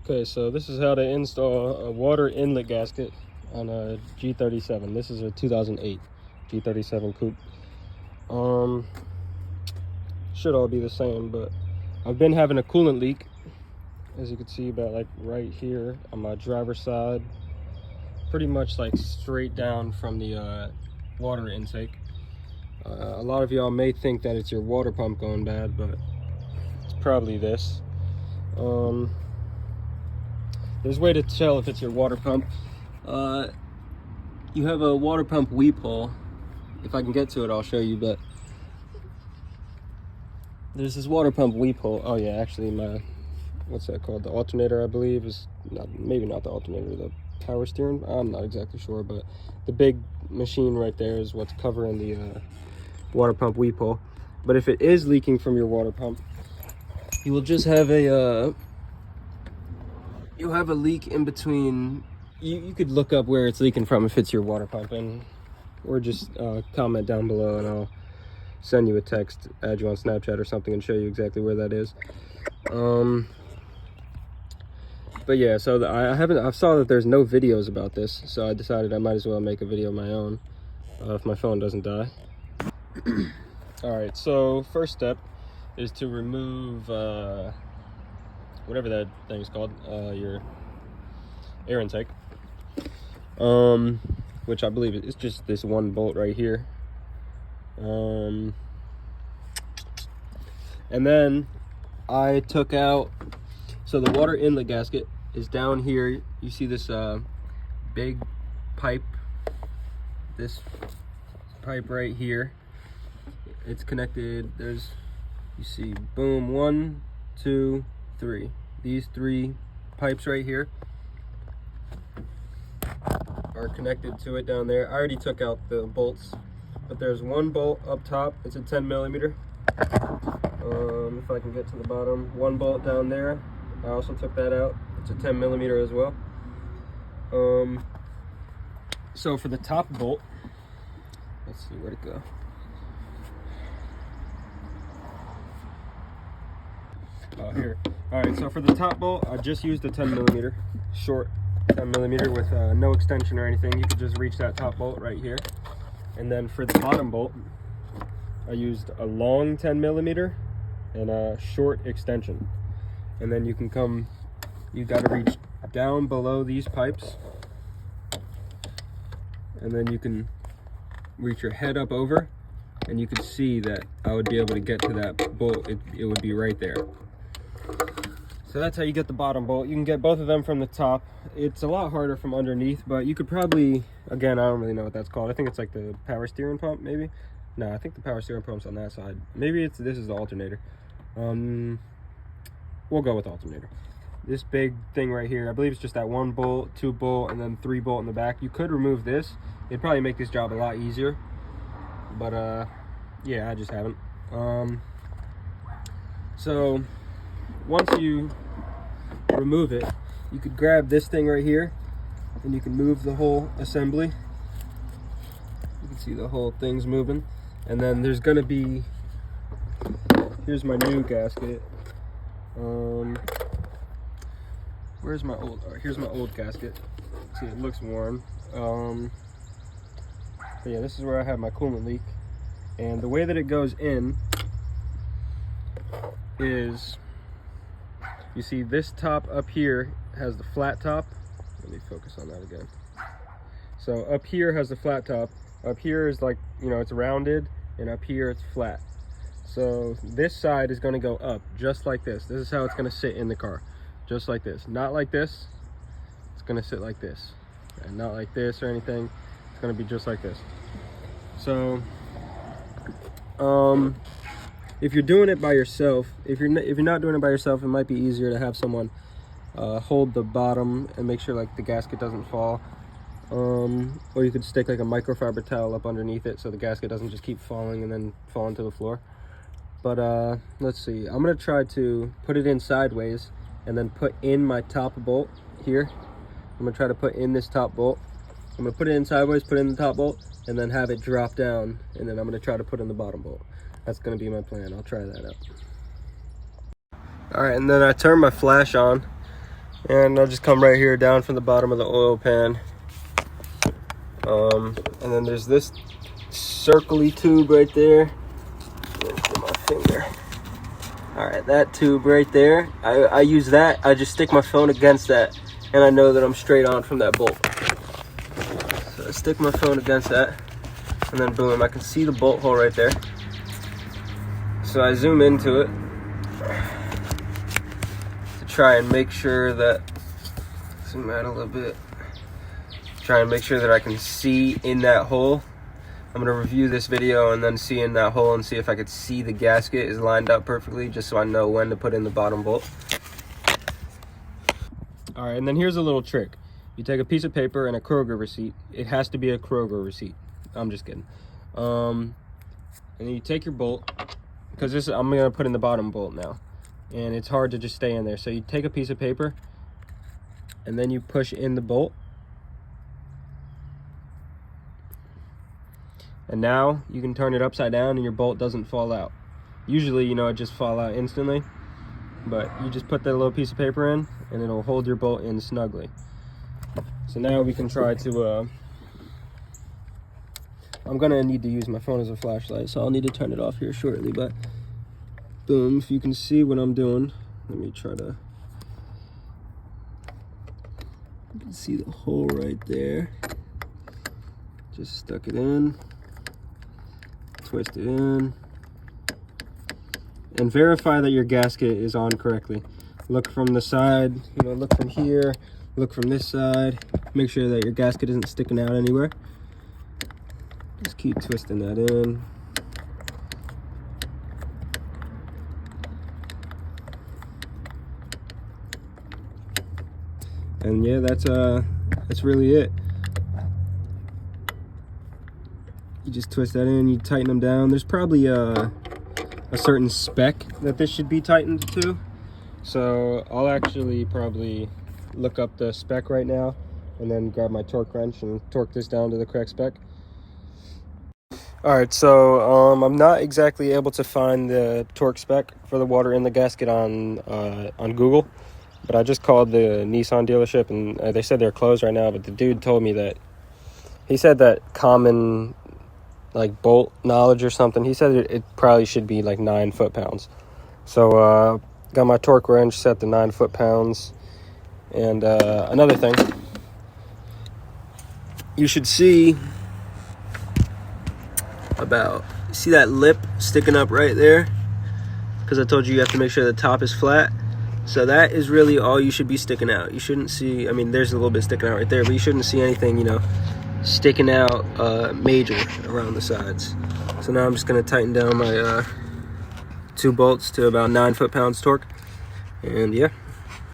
Okay, so this is how to install a water inlet gasket on a G37. This is a 2008 G37 coupe. Should all be the same, but I've been having a coolant leak, as you can see, about like right here on my driver's side, pretty much like straight down from the water intake. A lot of y'all may think that it's your water pump going bad, but it's probably this. There's a way to tell if it's your water pump. You have a water pump weep hole. If I can get to it, I'll show you, but there's this water pump weep hole. Oh yeah, actually my, what's that called? The alternator, I believe, is not, maybe not the alternator, the power steering. I'm not exactly sure, but the big machine right there is what's covering the water pump weep hole. But if it is leaking from your water pump, you will just have a you'll have a leak in between. You could look up where it's leaking from if it's your water pump, and or just comment down below and I'll send you a text, add you on Snapchat or something, and show you exactly where that is. But yeah, so I saw that there's no videos about this, so I decided I might as well make a video of my own if my phone doesn't die. All right, so first step is to remove whatever that thing is called, your air intake, which I believe is just this one bolt right here. And then I took out, so the water inlet gasket is down here. You see this big pipe, this pipe right here. It's connected. There's, you see, boom, 1, 2, 3. These 3 pipes right here are connected to it down there. I already took out the bolts, but there's one bolt up top. It's a 10mm. If I can get to the bottom, one bolt down there. I also took that out. It's a 10mm as well. So for the top bolt, let's see where'd it go. Oh, here. All right, so for the top bolt, I just used a 10mm, short 10mm with no extension or anything. You could just reach that top bolt right here. And then for the bottom bolt, I used a long 10mm and a short extension. And then you can come, you got to reach down below these pipes, and then you can reach your head up over, and you could see that I would be able to get to that bolt. It would be right there. So that's how you get the bottom bolt. You can get both of them from the top. It's a lot harder from underneath, but you could probably, again, I don't really know what that's called. I think it's like the power steering pump, maybe. No, I think the power steering pump's on that side. Maybe this is the alternator. We'll go with alternator. This big thing right here, I believe it's just that 1 bolt, 2 bolt, and then 3 bolt in the back. You could remove this. It'd probably make this job a lot easier, but yeah, I just haven't. So once you remove it, you could grab this thing right here and you can move the whole assembly. You can see the whole thing's moving. And then there's gonna be, here's my new gasket. Where's my old, here's my old gasket. See, it looks worn. But yeah, this is where I have my coolant leak. And the way that it goes in is, you see this top up here has the flat top. Let me focus on that again. So up here has the flat top. Up here is like, you know, it's rounded, and up here it's flat. So this side is going to go up just like this. This is how it's going to sit in the car, just like this. Not like this. It's going to sit like this, and not like this or anything. It's going to be just like this. So if you're doing it by yourself, if you're not doing it by yourself, it might be easier to have someone hold the bottom and make sure like the gasket doesn't fall. Or you could stick like a microfiber towel up underneath it so the gasket doesn't just keep falling and then fall into the floor. But let's see, I'm gonna try to put it in sideways and then put in my top bolt here. I'm gonna try to put in this top bolt. I'm gonna put it in sideways, put in the top bolt, and then have it drop down, and then I'm gonna try to put in the bottom bolt. That's gonna be my plan. I'll try that out. All right, and then I turn my flash on, And I'll just come right here down from the bottom of the oil pan. And then there's this circly tube right there. Get my finger. All right, that tube right there. I use that. I just stick my phone against that, and I know that I'm straight on from that bolt. So I stick my phone against that, and then boom, I can see the bolt hole right there. So I zoom into it to try and make sure that, zoom out a little bit, try and make sure that I can see in that hole. I'm gonna review this video and then see in that hole and see if I could see the gasket is lined up perfectly, just so I know when to put in the bottom bolt. All right, and then here's a little trick. You take a piece of paper and a Kroger receipt. It has to be a Kroger receipt. I'm just kidding. And then you take your bolt, because this I'm gonna put in the bottom bolt now, and it's hard to just stay in there. So you take a piece of paper and then you push in the bolt. And now you can turn it upside down and your bolt doesn't fall out. Usually, you know, it just fall out instantly, but you just put that little piece of paper in and it'll hold your bolt in snugly. So now we can try to, I'm gonna need to use my phone as a flashlight, so I'll need to turn it off here shortly, but boom, if you can see what I'm doing, let me try to, you can see the hole right there. Just stuck it in. Twist it in, and verify that your gasket is on correctly. Look from the side, you know, look from here, look from this side, make sure that your gasket isn't sticking out anywhere. Just keep twisting that in. And yeah, that's really it. You just twist that in, you tighten them down. There's probably a certain spec that this should be tightened to. So I'll actually probably look up the spec right now and then grab my torque wrench and torque this down to the correct spec. All right, so I'm not exactly able to find the torque spec for the water in the gasket on Google, but I just called the Nissan dealership and they said they're closed right now, but the dude told me that, he said that common like bolt knowledge or something, he said it probably should be like 9 foot-pounds. So got my torque wrench set to 9 foot-pounds. And another thing, you should see see that lip sticking up right there, because I told you have to make sure the top is flat. So that is really all you should be sticking out. You shouldn't see, I mean, there's a little bit sticking out right there, but you shouldn't see anything, you know, sticking out major around the sides. So now I'm just going to tighten down my 2 bolts to about 9 foot-pounds torque, and yeah.